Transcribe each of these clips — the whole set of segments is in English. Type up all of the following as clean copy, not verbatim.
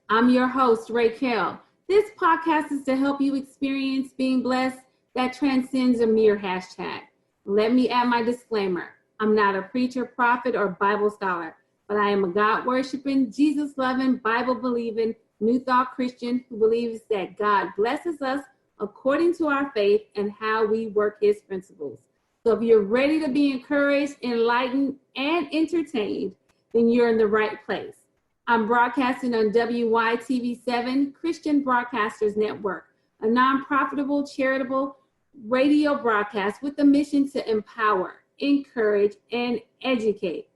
I'm your host, Raquel. This podcast is to help you experience being blessed that transcends a mere hashtag. Let me add my disclaimer. I'm not a preacher, prophet, or Bible scholar, but I am a God-worshiping, Jesus-loving, Bible-believing, New Thought Christian who believes that God blesses us according to our faith and how we work his principles. So if you're ready to be encouraged, enlightened, and entertained, then you're in the right place. I'm broadcasting on WYTV7 Christian Broadcasters Network, a non-profitable charitable radio broadcast with the mission to empower, encourage, and educate.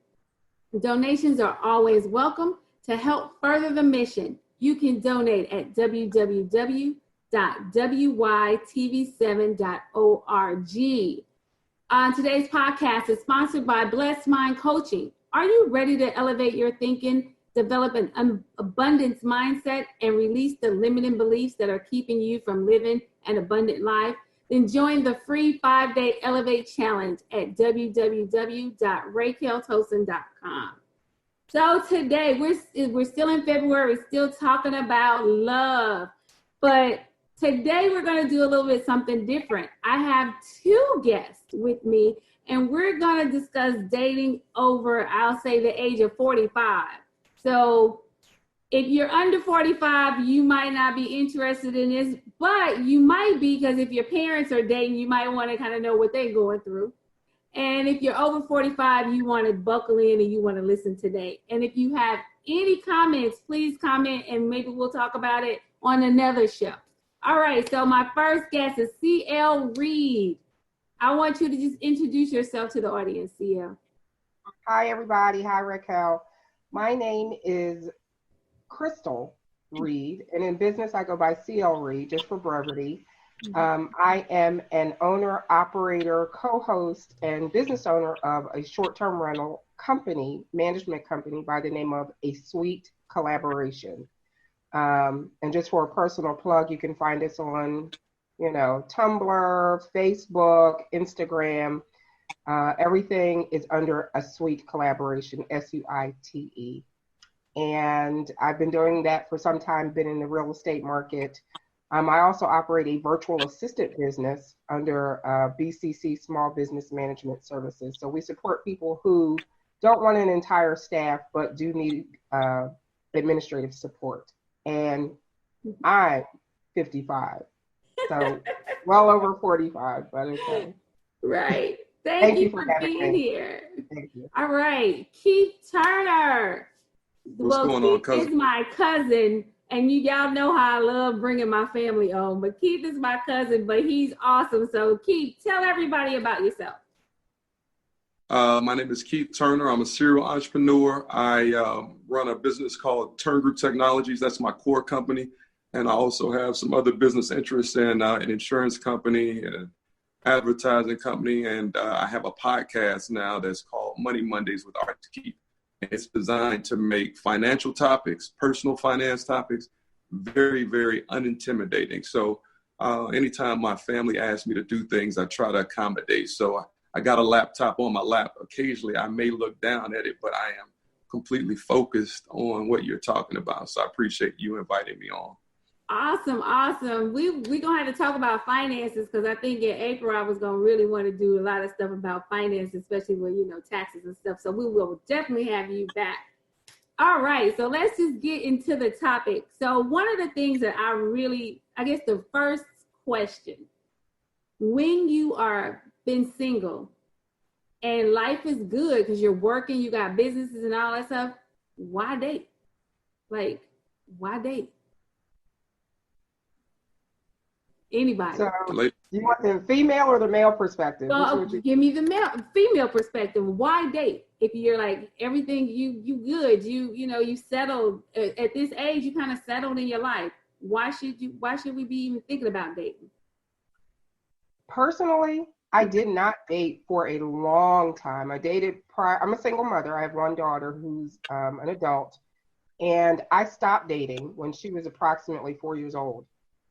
Donations are always welcome. To help further the mission, you can donate at www.wytv7.org. Today's podcast is sponsored by Blessed Mind Coaching. Are you ready to elevate your thinking, develop an abundance mindset, and release the limiting beliefs that are keeping you from living an abundant life? Then join the free 5-day Elevate Challenge at www.raqueltosin.com. So today, we're still in February, we're still talking about love, but today we're going to do a little bit something different. I have two guests with me, and we're going to discuss dating over, I'll say, the age of 45. So if you're under 45, you might not be interested in this, but you might be, because if your parents are dating, you might want to kind of know what they're going through. And if you're over 45, you want to buckle in and you want to listen today. And if you have any comments, please comment, and maybe we'll talk about it on another show. All right, so my first guest is CL Reed. I want you to just introduce yourself to the audience, CL. Hi, everybody. Hi, Raquel. My name is Crystal Reed, and in business, I go by CL Reed, just for brevity. I am an owner, operator, co-host, and business owner of a short-term rental company, management company by the name of A Sweet Collaboration. And just for a personal plug, you can find us on, Tumblr, Facebook, Instagram. Everything is under A Sweet Collaboration, SUITE. And I've been doing that for some time, been in the real estate market. I also operate a virtual assistant business under BCC Small Business Management Services. So we support people who don't want an entire staff, but do need administrative support. And I'm 55, so well over 45, but okay. Right. Thank you for being here. Thank you. All right, Keith Turner. What's going on, cousin? Keith is my cousin, and y'all know how I love bringing my family on, but Keith is my cousin, but he's awesome. So Keith, tell everybody about yourself. My name is Keith Turner. I'm a serial entrepreneur. I run a business called Turn Group Technologies. That's my core company. And I also have some other business interests in an insurance company, an advertising company, and I have a podcast now that's called Money Mondays with Art Keith. It's designed to make financial topics, personal finance topics, very, very unintimidating. So anytime my family asks me to do things, I try to accommodate. So I got a laptop on my lap. Occasionally, I may look down at it, but I am completely focused on what you're talking about. So I appreciate you inviting me on. Awesome. We're going to have to talk about finances, because I think in April I was going to really want to do a lot of stuff about finance, especially with, taxes and stuff. So we will definitely have you back. All right. So let's just get into the topic. So one of the things that I guess the first question, when you are been single and life is good because you're working, you got businesses and all that stuff, why date? Like, why date? Anybody? So, you want the female or the male perspective? Well, give me the female perspective. Why date? If you're like everything, you good, you settled at this age, you kind of settled in your life. Why should we be even thinking about dating? Personally, I did not date for a long time. I dated prior. I'm a single mother. I have one daughter who's an adult, and I stopped dating when she was approximately 4 years old.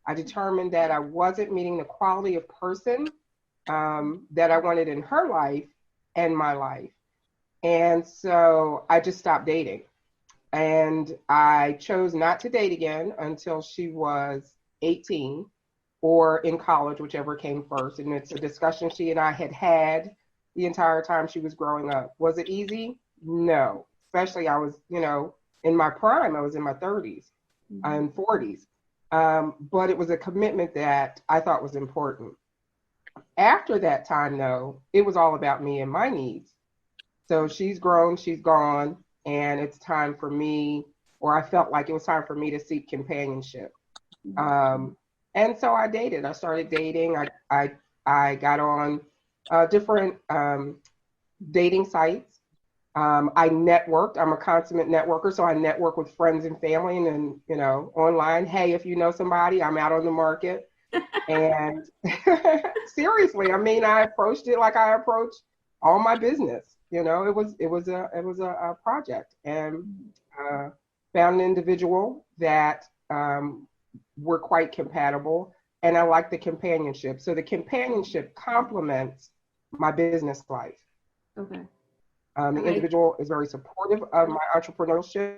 I determined that I wasn't meeting the quality of person that I wanted in her life and my life. And so I just stopped dating. And I chose not to date again until she was 18 or in college, whichever came first. And it's a discussion she and I had had the entire time she was growing up. Was it easy? No. Especially I was, in my prime, I was in my 30s and 40s. But it was a commitment that I thought was important. After that time, though, it was all about me and my needs. So she's grown, she's gone, and it's time for me, or I felt like it was time for me to seek companionship. And so I dated. I started dating. I got on different dating sites. I networked. I'm a consummate networker, so I network with friends and family, and then, online. Hey, if you know somebody, I'm out on the market. And seriously, I approached it like I approach all my business. It was a project, and found an individual that were quite compatible, and I like the companionship. So the companionship complements my business life. Okay. The individual is very supportive of my entrepreneurship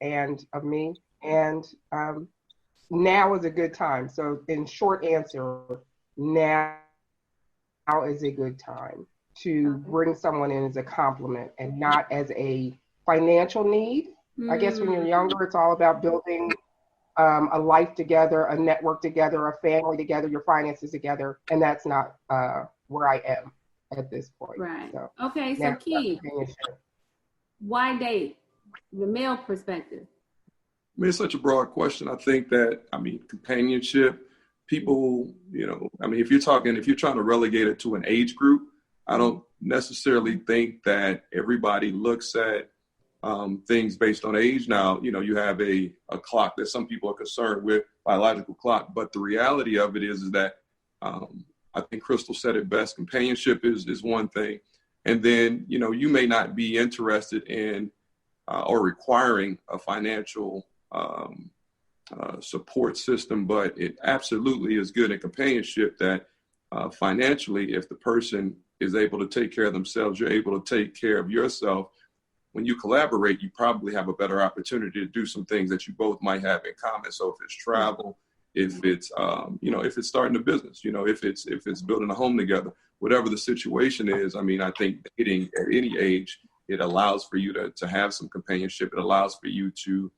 and of me, and now is a good time. So in short answer, now is a good time to bring someone in as a compliment and not as a financial need. I guess when you're younger, it's all about building a life together, a network together, a family together, your finances together. And that's not where I am at this point. Right. So, okay, so Keith, why date? The male perspective. It's such a broad question. I think that, companionship, people, if you're trying to relegate it to an age group, I don't necessarily think that everybody looks at things based on age. Now, you have a clock that some people are concerned with, biological clock, but the reality of it is that I think Crystal said it best. Companionship is one thing. And then, you may not be interested in or requiring a financial support system, but it absolutely is good in companionship that financially, if the person is able to take care of themselves, you're able to take care of yourself. When you collaborate, you probably have a better opportunity to do some things that you both might have in common. So if it's travel, if it's if it's starting a business, if it's building a home together, whatever the situation is, I think dating at any age, it allows for you to have some companionship. It allows for you to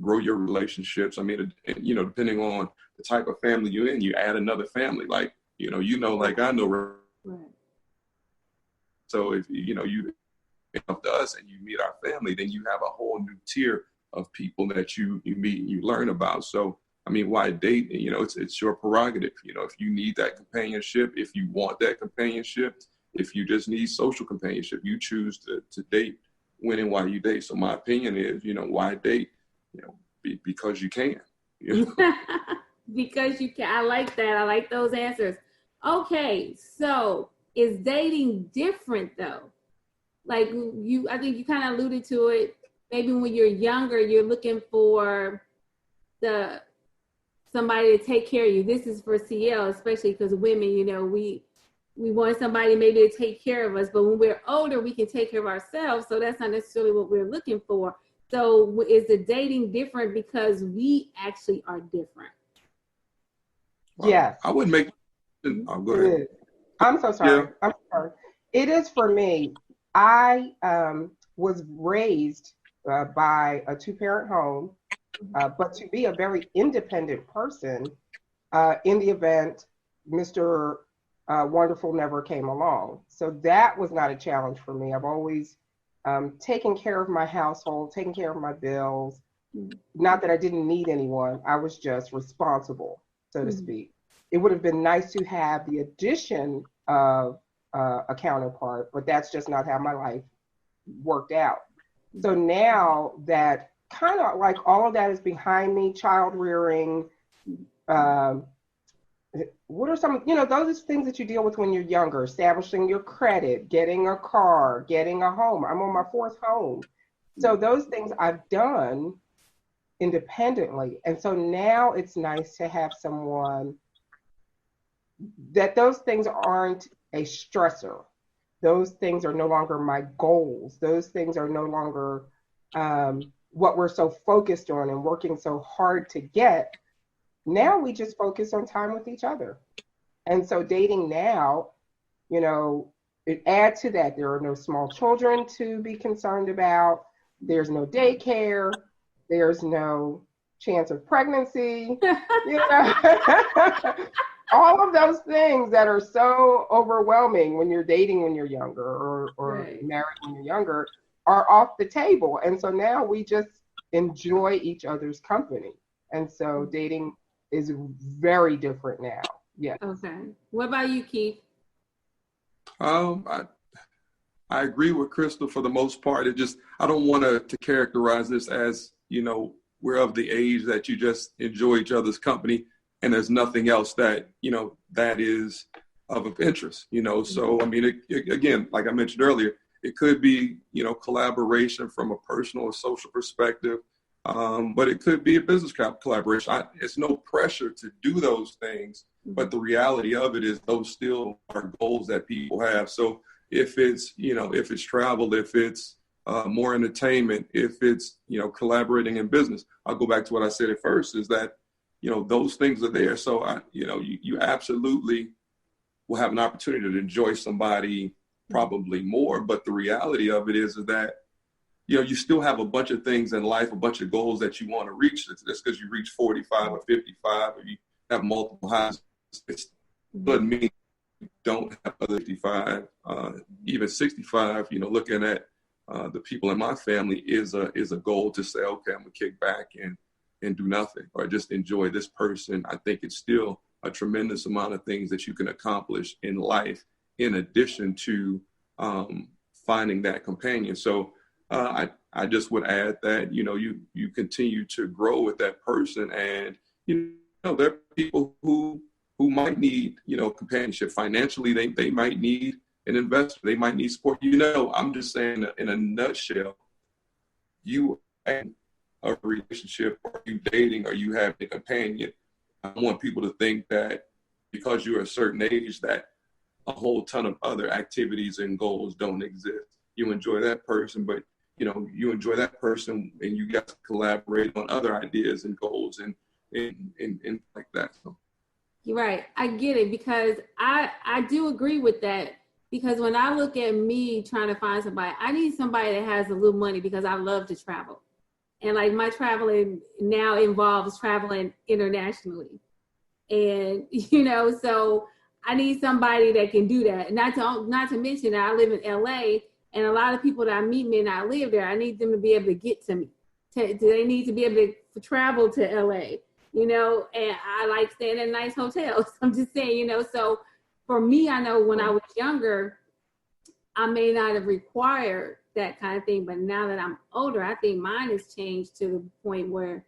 grow your relationships. Depending on the type of family you're in, you add another family. Like like I know. Right. So if you up to us and you meet our family, then you have a whole new tier of people that you meet and you learn about. So why date? It's your prerogative. If you need that companionship, if you want that companionship, if you just need social companionship, you choose to date when and why you date. So my opinion is, why date? Because you can. Because you can. I like that. I like those answers. Okay, so is dating different though? Like I think you kind of alluded to it. Maybe when you're younger, you're looking for somebody to take care of you. This is for CL, especially because women, we want somebody maybe to take care of us. But when we're older, we can take care of ourselves. So that's not necessarily what we're looking for. So is the dating different because we actually are different? Yes. I would make. Oh, go ahead. I'm so sorry. Yeah. I'm sorry. It is for me. I was raised by a two-parent home, but to be a very independent person in the event Mr. Wonderful never came along. So that was not a challenge for me. I've always taken care of my household, taken care of my bills. Not that I didn't need anyone. I was just responsible, so to speak. It would have been nice to have the addition of a counterpart, but that's just not how my life worked out. So now that kind of like all of that is behind me, child rearing, what are some, those are things that you deal with when you're younger, establishing your credit, getting a car, getting a home. I'm on my fourth home. So those things I've done independently. And so now it's nice to have someone that those things aren't a stressor. Those things are no longer my goals. Those things are no longer what we're so focused on and working so hard to get. Now we just focus on time with each other. And so dating now, you know, it adds to that. There are no small children to be concerned about. There's no daycare. There's no chance of pregnancy. You know, all of those things that are so overwhelming when you're dating when you're younger or Right. married when you're younger are off the table. And so now we just enjoy each other's company. And so dating is very different now. Yes. Okay. What about you, Keith? I agree with Crystal for the most part. I don't want to characterize this as, you know, we're of the age that you just enjoy each other's company and there's nothing else that, you know, that is of interest, you know. So, I mean, again, like I mentioned earlier, it could be, you know, collaboration from a personal or social perspective, but it could be a business collaboration. It's no pressure to do those things, but the reality of it is those still are goals that people have. So if it's, you know, if it's travel, if it's more entertainment, if it's, you know, collaborating in business, I'll go back to what I said at first, is that, you know, those things are there. So, you know, you absolutely will have an opportunity to enjoy somebody probably more. But the reality of it is that, you know, you still have a bunch of things in life, a bunch of goals that you want to reach. Just because you reach 45 or 55 or you have multiple houses, it doesn't mean you don't have other 55, even 65, you know, looking at the people in my family is a goal to say, okay, I'm gonna kick back and do nothing or just enjoy this person. I think it's still a tremendous amount of things that you can accomplish in life in addition to finding that companion. So I just would add that, you know, you continue to grow with that person, and, you know, there are people who might need, you know, companionship financially. They might need an investor. They might need support. You know, I'm just saying in a nutshell, you have a relationship, or you dating, or you have a companion. I want people to think that because you're a certain age that a whole ton of other activities and goals don't exist. You enjoy that person, but, you know, you enjoy that person and you guys collaborate on other ideas and goals and like that. So. You're right. I get it, because I do agree with that, because when I look at me trying to find somebody, I need somebody that has a little money, because I love to travel. And like my traveling now involves traveling internationally. And, you know, so I need somebody that can do that. Not to mention that I live in LA, and a lot of people that I meet may not live there. I need them to be able to get to me. They need to be able to travel to LA, you know, and I like staying in nice hotels. I'm just saying, you know, so for me, I know when I was younger, I may not have required that kind of thing, but now that I'm older, I think mine has changed to the point where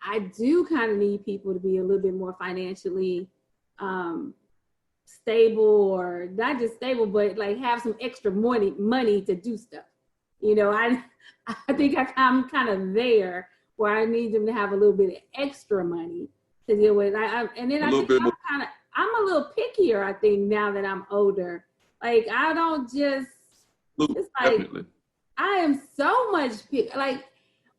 I do kind of need people to be a little bit more financially stable, or not just stable, but like have some extra money to do stuff. You know, I think I'm kind of there where I need them to have a little bit of extra money to deal with. I'm a little pickier, I think, now that I'm older. Like, I don't just, it's like, definitely. I am so much like,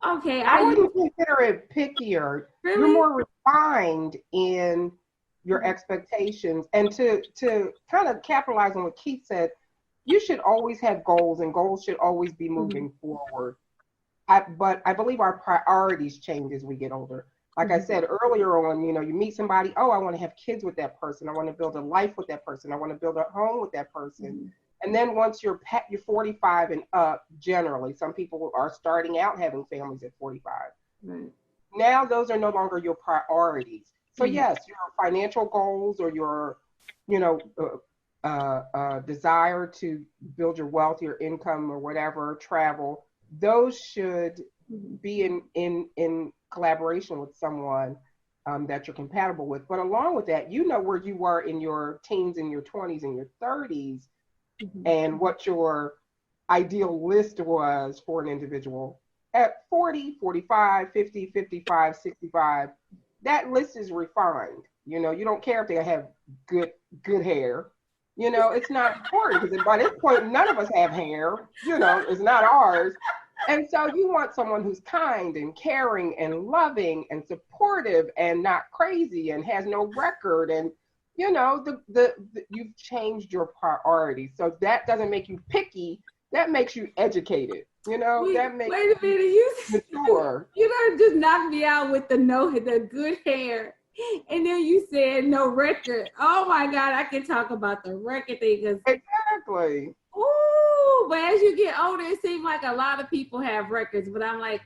okay. I wouldn't consider it pickier. Really? You're more refined in your expectations. And to kind of capitalize on what Keith said, you should always have goals, and goals should always be moving forward. But I believe our priorities change as we get older. Like I said earlier on, you know, you meet somebody, oh, I want to have kids with that person. I want to build a life with that person. I want to build a home with that person. And then once you're 45 and up, generally, some people are starting out having families at 45. Now those are no longer your priorities. So yes, your financial goals or your, you know, desire to build your wealth, your income, or whatever, travel, those should be in collaboration with someone that you're compatible with. But along with that, you know where you were in your teens and your 20s and your 30s, and what your ideal list was for an individual at 40, 45, 50, 55, 65. That list is refined. You know, you don't care if they have good hair. It's not important because by this point, none of us have hair. It's not ours. And so you want someone who's kind and caring and loving and supportive and not crazy and has no record. And, you've changed your priorities. So that doesn't make you picky. That makes you educated. That makes wait a minute, you mature. just knocked me out with the good hair. And then you said no record. Oh my God, I can talk about the record thing. Exactly. Ooh, but as you get older, it seems like a lot of people have records. But I'm like,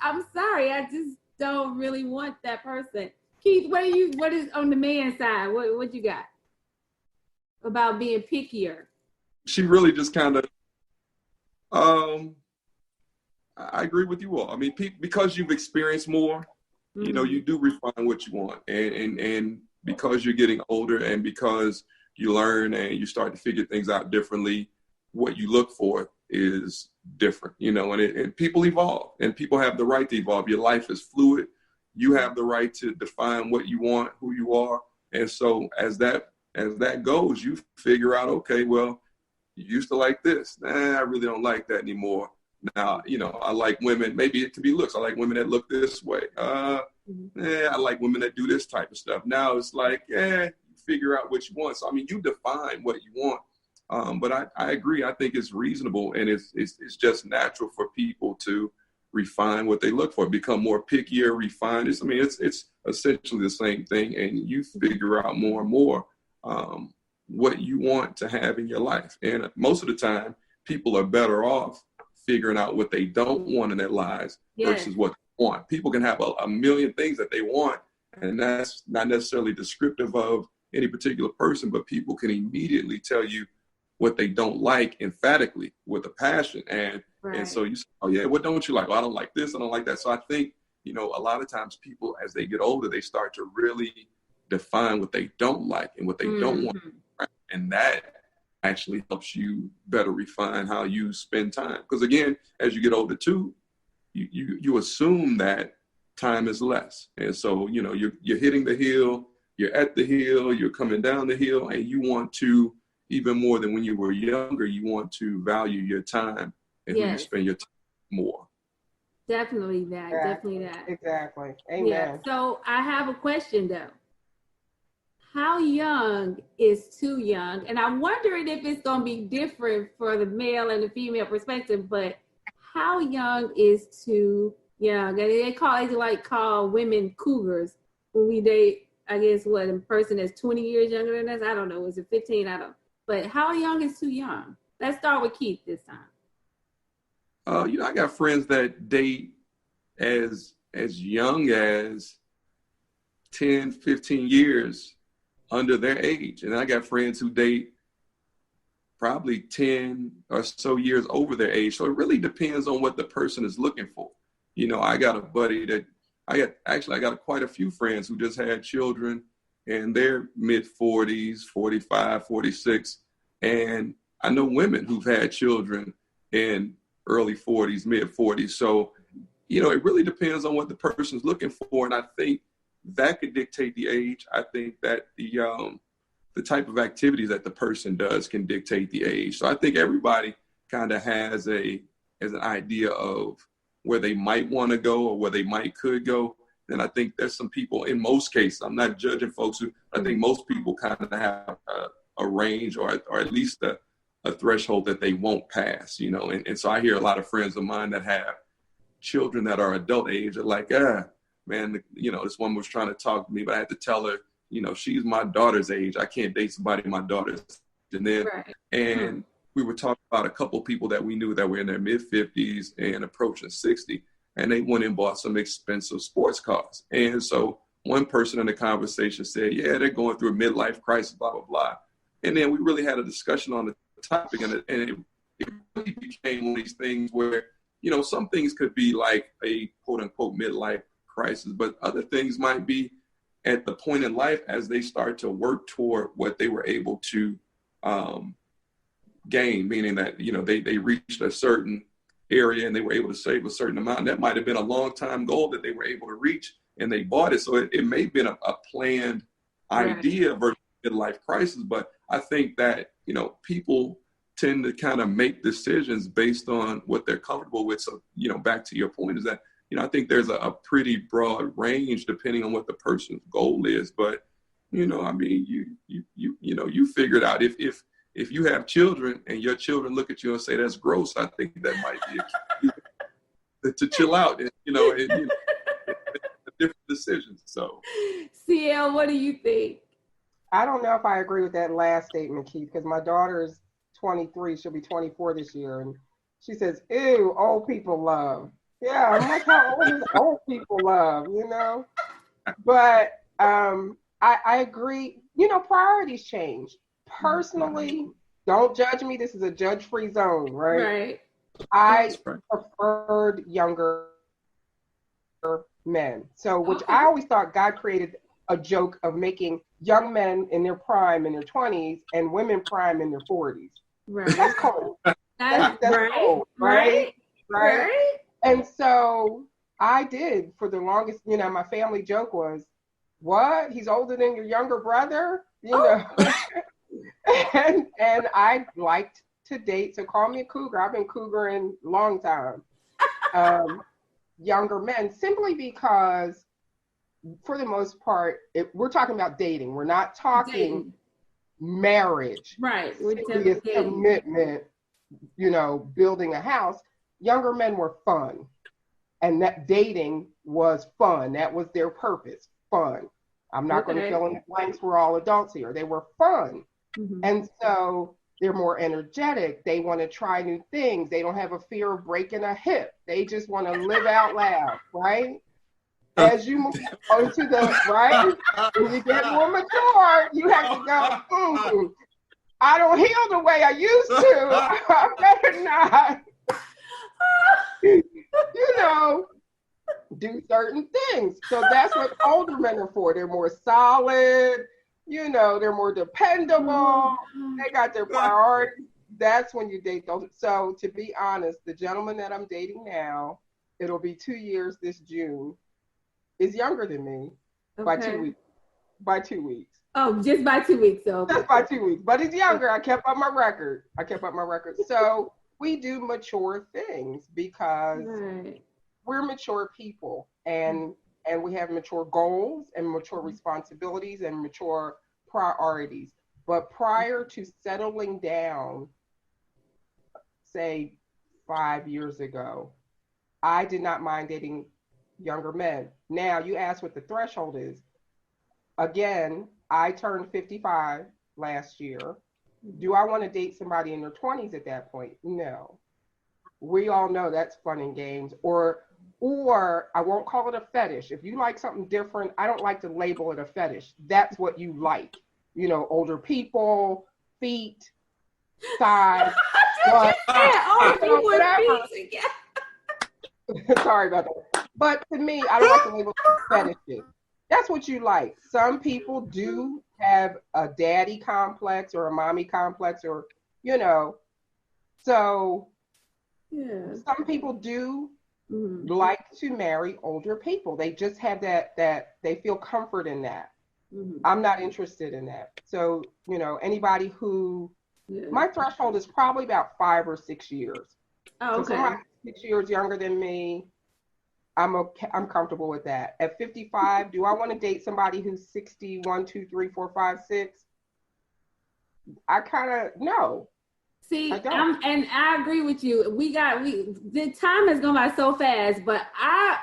I'm sorry, I just don't really want that person. Keith, what is on the man side? What you got about being pickier? She really just kind of, I agree with you all. I mean, because you've experienced more, you do refine what you want. And because you're getting older and because you learn and you start to figure things out differently, what you look for is different, and people evolve and people have the right to evolve. Your life is fluid. You have the right to define what you want, who you are. And so as that goes, you figure out, okay, well, you used to like this. I really don't like that anymore. Now, I like women, maybe it could be looks. I like women that look this way. I like women that do this type of stuff. Now it's like, you figure out what you want. So, I mean, you define what you want. But I agree. I think it's reasonable and it's just natural for people to refine what they look for, become more pickier, refine. It's essentially the same thing. And you figure out more and more what you want to have in your life. And most of the time, people are better off figuring out what they don't want in their lives versus what they want. People can have a million things that they want, and that's not necessarily descriptive of any particular person, but people can immediately tell you what they don't like emphatically with a passion. And so you say, oh yeah, what don't you like? Well, I don't like this, I don't like that. So I think, a lot of times people, as they get older, they start to really define what they don't like and what they don't want. Right? And that actually helps you better refine how you spend time. Because again, as you get older too, you assume that time is less. And so, you're hitting the hill, you're at the hill, you're coming down the hill, and you want to, even more than when you were younger, you want to value your time and you spend your time more. Definitely that. Yeah, definitely that. Exactly. Amen. Yeah. So I have a question though. How young is too young? And I'm wondering if it's going to be different for the male and the female perspective, but how young is too young? And they call women cougars when we date, I guess, a person that's 20 years younger than us? I don't know. Is it 15? I don't. But how young is too young? Let's start with Keith this time. I got friends that date as young as 10, 15 years under their age. And I got friends who date probably 10 or so years over their age. So it really depends on what the person is looking for. I got a buddy I got quite a few friends who just had children in their mid 40s, 45, 46. And I know women who've had children in early 40s, mid 40s. So, it really depends on what the person's looking for. And I think that could dictate the age. I think that the type of activities that the person does can dictate the age. So I think everybody kind of has an idea of where they might want to go or where they could go. And I think there's some people, in most cases, I'm not judging folks I think most people kind of have a range or at least a threshold that they won't pass, and so I hear a lot of friends of mine that have children that are adult age are like, man, this woman was trying to talk to me, but I had to tell her, she's my daughter's age. I can't date somebody my daughter's. And we were talking about a couple of people that we knew that were in their mid 50s and approaching 60, and they went and bought some expensive sports cars. And so one person in the conversation said, yeah, they're going through a midlife crisis, blah, blah, blah. And then we really had a discussion on the topic, and it really became one of these things where, some things could be like a quote unquote midlife crisis, but other things might be at the point in life as they start to work toward what they were able to gain, meaning that, they reached a certain area and they were able to save a certain amount. And that might have been a long time goal that they were able to reach, and they bought it. So it may have been a planned idea versus midlife crisis, but I think that, people tend to kind of make decisions based on what they're comfortable with. So, back to your point is that, I think there's a pretty broad range depending on what the person's goal is. But, you figure it out. If you have children and your children look at you and say that's gross, I think that might be a key to chill out and, different decisions. So, CL, what do you think? I don't know if I agree with that last statement, Keith, because my daughter's 23. She'll be 24 this year. And she says, ew, old people love. Yeah, I'm like, how old is old people love, But I agree. Priorities change. Personally, don't judge me. This is a judge-free zone, right? Right. I preferred younger men. So, which I always thought God created a joke of making young men in their prime in their 20s and women prime in their 40s. Right. That's cold. That's right. Cold, right? And so I did for the longest, my family joke was, what? He's older than your younger brother? And I liked to date, so call me a cougar. I've been cougaring a long time. Younger men, simply because for the most part, we're talking about dating. We're not talking marriage. Right. Serious commitment, building a house. Younger men were fun. And that dating was fun. That was their purpose. Fun. I'm not going to fill in the blanks. We're all adults here. They were fun. Mm-hmm. And so they're more energetic. They want to try new things. They don't have a fear of breaking a hip. They just want to live out loud, right? As you move on to when you get more mature, you have to go, I don't heal the way I used to. I better not, do certain things. So that's what older men are for. They're more solid, they're more dependable. They got their priorities. That's when you date those. So to be honest, the gentleman that I'm dating now, it'll be 2 years this June, is younger than me by 2 weeks. By 2 weeks. Oh, just by 2 weeks, though. Just by 2 weeks. But he's younger. I kept up my record. So we do mature things because we're mature people and we have mature goals and mature responsibilities and mature priorities. But prior to settling down, say 5 years ago, I did not mind dating younger men. Now, you asked what the threshold is. Again, I turned 55 last year. Do I want to date somebody in their 20s at that point? No. We all know that's fun and games. Or I won't call it a fetish. If you like something different, I don't like to label it a fetish. That's what you like. Older people, feet, size. Sorry about that. But to me, I don't like to label it fetishes. That's what you like. Some people do have a daddy complex or a mommy complex or, so some people do like to marry older people. They just have that they feel comfort in that. I'm not interested in that. So, anybody who, my threshold is probably about 5 or 6 years. Oh, okay. So somebody 6 years younger than me, I'm okay. I'm comfortable with that. At 55, do I want to date somebody who's 60, 1, 2, 3, 4, 5, 6? I kind of no. See, and I agree with you. The time has gone by so fast, but I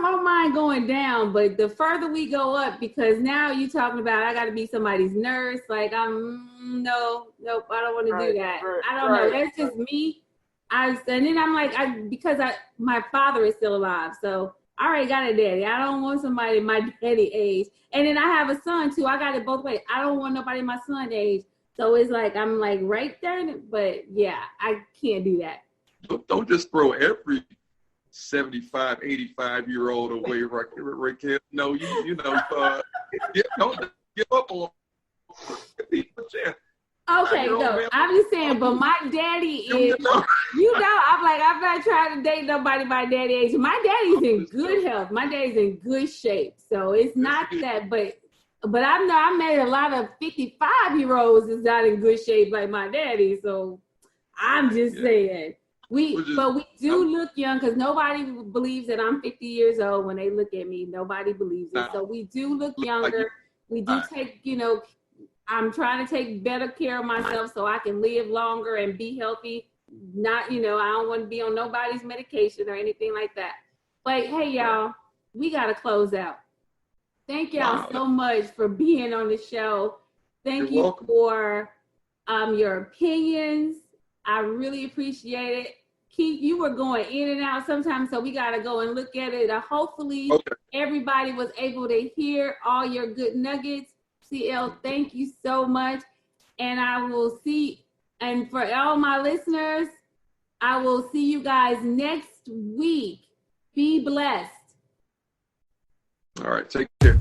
don't mind going down. But the further we go up, because now you're talking about I got to be somebody's nurse. Like nope, I don't want to do that. I don't know. That's just me. And then I'm like, because my father is still alive, so I already got a daddy. I don't want somebody my daddy age. And then I have a son too. I got it both ways. I don't want nobody my son age. So it's like I'm like right there, but yeah, I can't do that. Don't just throw every 75, 85-year-old away, Raquel. No, don't give up on people. Okay, no, I'm just saying, but my daddy is, I'm like, I'm not trying to date nobody my daddy age. My daddy's in good health. My daddy's in good shape. So it's not that, but But I know I met a lot of 55-year-olds that's not in good shape like my daddy. So I'm just saying. But we do look young because nobody believes that I'm 50 years old when they look at me. Nobody believes it. So we do look younger. We do take, I'm trying to take better care of myself so I can live longer and be healthy. Not, I don't want to be on nobody's medication or anything like that. But hey, y'all, we got to close out. Thank y'all so much for being on the show. Thank you for your opinions. I really appreciate it. Keith, you were going in and out sometimes, so we got to go and look at it. Hopefully, everybody was able to hear all your good nuggets. CL, thank you so much. And I will see, and for all my listeners, I will see you guys next week. Be blessed. All right, take care.